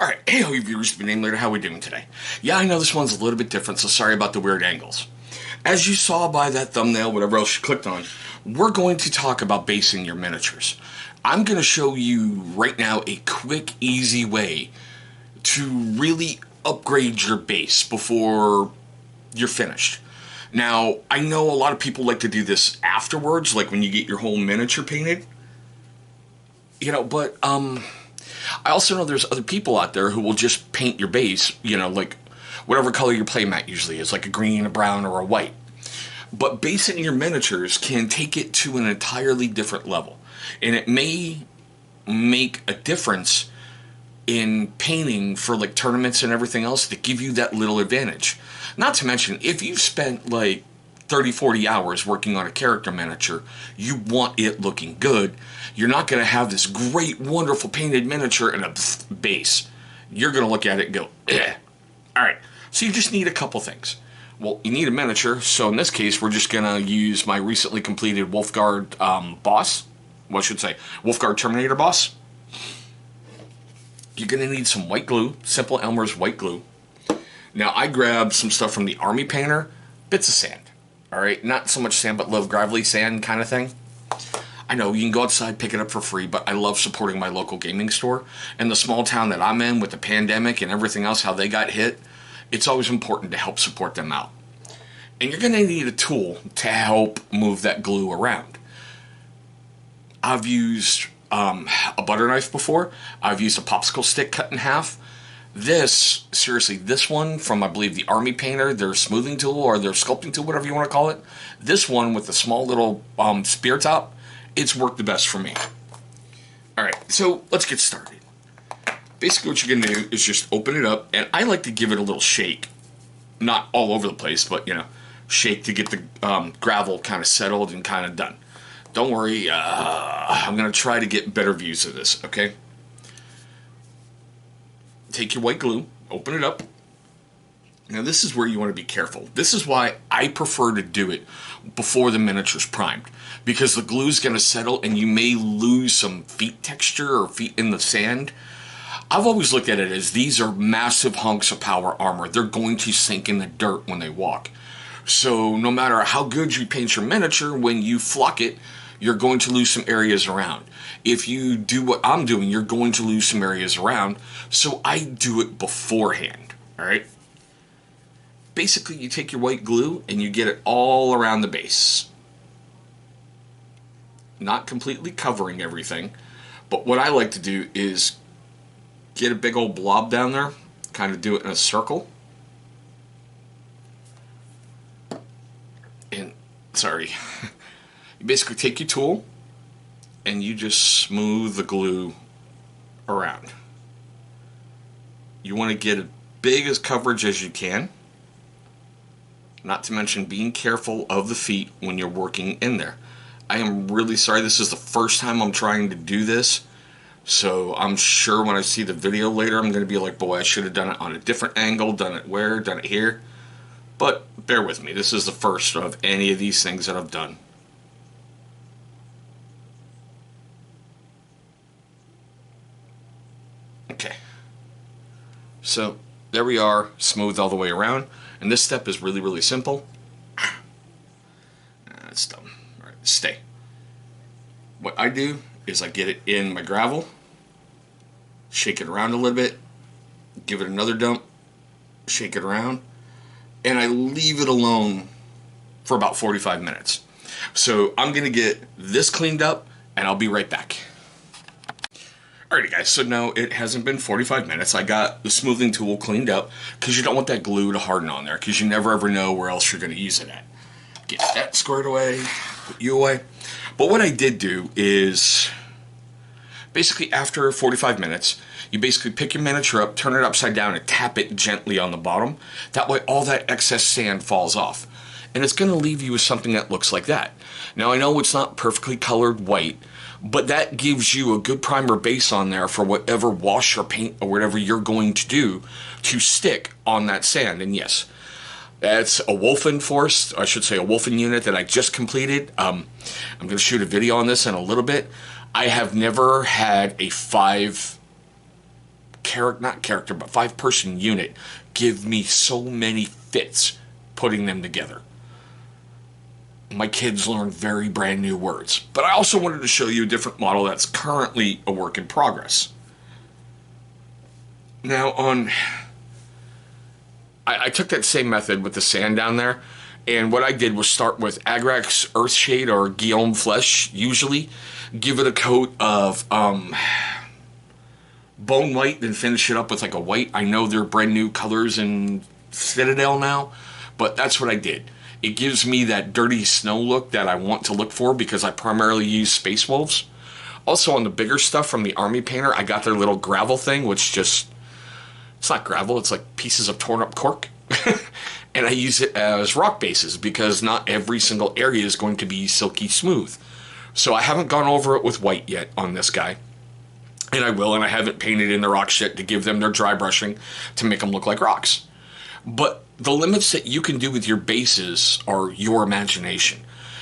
Alright, hey all you viewers, the name later, how we doing today? Yeah, I know this one's a little bit different, so sorry about the weird angles. As you saw by that thumbnail, whatever else you clicked on, we're going to talk about basing your miniatures. I'm going to show you right now a quick, easy way to really upgrade your base before you're finished. Now, I know a lot of people like to do this afterwards, like when you get your whole miniature painted. But I also know there's other people out there who will just paint your base, like whatever color your playmat usually is, like a green, a brown, or a white. But basing your miniatures can take it to an entirely different level. And it may make a difference in painting for like tournaments and everything else that give you that little advantage. Not to mention, if you've spent like 30, 40 hours working on a character miniature, you want it looking good. You're not going to have this great, wonderful painted miniature and a base. You're going to look at it and go, eh. Alright, so you just need a couple things. Well, you need a miniature, so in this case, we're just going to use my recently completed Wolfguard boss. Well, I should say, Wolfguard Terminator boss. You're going to need some white glue, Simple Elmer's white glue. Now, I grabbed some stuff from the Army Painter, bits of sand. Alright, not so much sand, but low gravelly sand kind of thing. I know, you can go outside, pick it up for free, but I love supporting my local gaming store. And the small town that I'm in with the pandemic and everything else, how they got hit, it's always important to help support them out. And you're going to need a tool to help move that glue around. I've used a butter knife before. I've used a popsicle stick cut in half. This, seriously, this one from, I believe, the Army Painter, their smoothing tool or their sculpting tool, whatever you want to call it. This one with the small little spear top, it's worked the best for me. Alright, so let's get started. Basically what you're going to do is just open it up, and I like to give it a little shake. Not all over the place, but, shake to get the gravel kind of settled and kind of done. Don't worry, I'm going to try to get better views of this, okay? Take your white glue, open it up. Now this is where you want to be careful. This is why I prefer to do it before the miniature's primed. Because the glue's going to settle and you may lose some feet texture or feet in the sand. I've always looked at it as these are massive hunks of power armor. They're going to sink in the dirt when they walk. So no matter how good you paint your miniature, when you flock it, you're going to lose some areas around. If you do what I'm doing, you're going to lose some areas around. So I do it beforehand, alright? Basically, you take your white glue and you get it all around the base. Not completely covering everything, but what I like to do is get a big old blob down there, kind of do it in a circle. And, sorry. You basically take your tool and you just smooth the glue around. You want to get as big as coverage as you can. Not to mention being careful of the feet when you're working in there. I am really sorry, this is the first time I'm trying to do this. So I'm sure when I see the video later, I'm going to be like, boy, I should have done it on a different angle, done it where, done it here. But bear with me, this is the first of any of these things that I've done. Okay, so there we are, smooth all the way around, and this step is really, really simple. That's dumb. Alright, stay. What I do is I get it in my gravel, shake it around a little bit, give it another dump, shake it around, and I leave it alone for about 45 minutes. So I'm going to get this cleaned up, and I'll be right back. Alrighty guys, so now it hasn't been 45 minutes. I got the smoothing tool cleaned up because you don't want that glue to harden on there because you never ever know where else you're going to use it at. Get that squared away, put you away. But what I did do is basically after 45 minutes, you basically pick your miniature up, turn it upside down, and tap it gently on the bottom. That way all that excess sand falls off. And it's going to leave you with something that looks like that. Now I know it's not perfectly colored white, but that gives you a good primer base on there for whatever wash or paint or whatever you're going to do to stick on that sand. And yes, that's a Wolfen Force, I should say a Wolfen unit that I just completed. I'm going to shoot a video on this in a little bit. I have never had a 5 5-person unit give me so many fits putting them together. My kids learn very brand new words. But I also wanted to show you a different model that's currently a work in progress. Now I took that same method with the sand down there, and what I did was start with Agrax Earthshade or Guillaume Flesh, usually. Give it a coat of bone white, then finish it up with like a white. I know they're brand new colors in Citadel now, but that's what I did. It gives me that dirty snow look that I want to look for because I primarily use Space Wolves. Also on the bigger stuff from the Army Painter, I got their little gravel thing, which just, it's not gravel, it's like pieces of torn up cork. And I use it as rock bases because not every single area is going to be silky smooth. So I haven't gone over it with white yet on this guy. And I will, and I haven't painted in the rock shit to give them their dry brushing to make them look like rocks. But the limits that you can do with your bases are your imagination.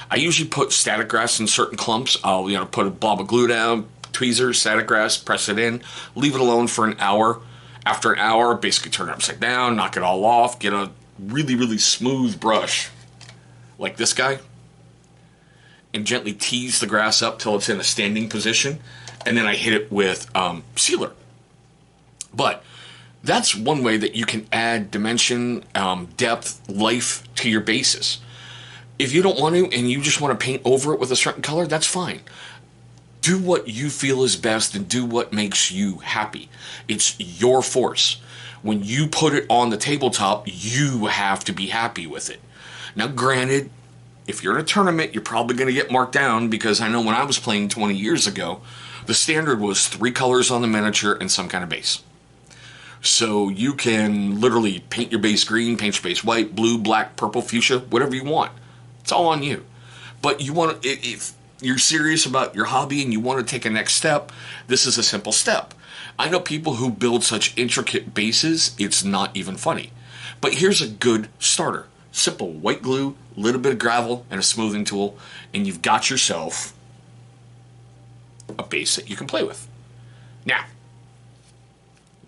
I usually put static grass in certain clumps. I'll put a blob of glue down, tweezers, static grass, press it in, leave it alone for an hour. After an hour, basically turn it upside down, knock it all off, get a really, really smooth brush like this guy, and gently tease the grass up till it's in a standing position, and then I hit it with sealer. But that's one way that you can add dimension, depth, life to your bases. If you don't want to and you just want to paint over it with a certain color, that's fine. Do what you feel is best and do what makes you happy. It's your force. When you put it on the tabletop, you have to be happy with it. Now, granted, if you're in a tournament, you're probably going to get marked down because I know when I was playing 20 years ago, the standard was 3 colors on the miniature and some kind of base. So you can literally paint your base green, paint your base white, blue, black, purple, fuchsia, whatever you want. It's all on you. But you want to, if you're serious about your hobby and you want to take a next step, this is a simple step. I know people who build such intricate bases, it's not even funny. But here's a good starter. Simple white glue, a little bit of gravel, and a smoothing tool, and you've got yourself a base that you can play with. Now,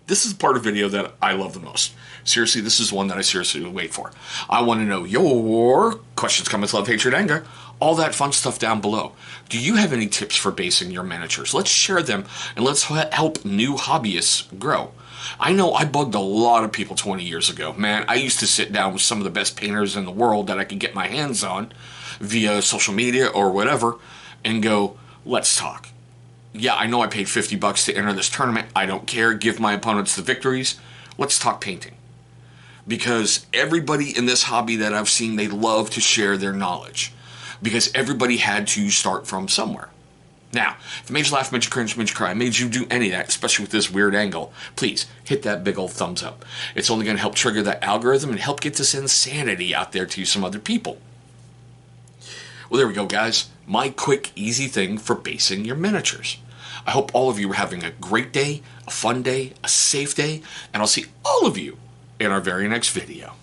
this is the part of the video that I love the most. Seriously, this is one that I seriously wait for. I want to know your questions, comments, love, hatred, anger, all that fun stuff down below. Do you have any tips for basing your miniatures? Let's share them and let's help new hobbyists grow. I know I bugged a lot of people 20 years ago. Man, I used to sit down with some of the best painters in the world that I could get my hands on via social media or whatever and go, let's talk. Yeah, I know I paid $50 to enter this tournament. I don't care. Give my opponents the victories. Let's talk painting. Because everybody in this hobby that I've seen, they love to share their knowledge. Because everybody had to start from somewhere. Now, if it made you laugh, made you cringe, made you cry, made you do any of that, especially with this weird angle, please hit that big old thumbs up. It's only going to help trigger that algorithm and help get this insanity out there to some other people. Well, there we go, guys. My quick, easy thing for basing your miniatures. I hope all of you are having a great day, a fun day, a safe day, and I'll see all of you in our very next video.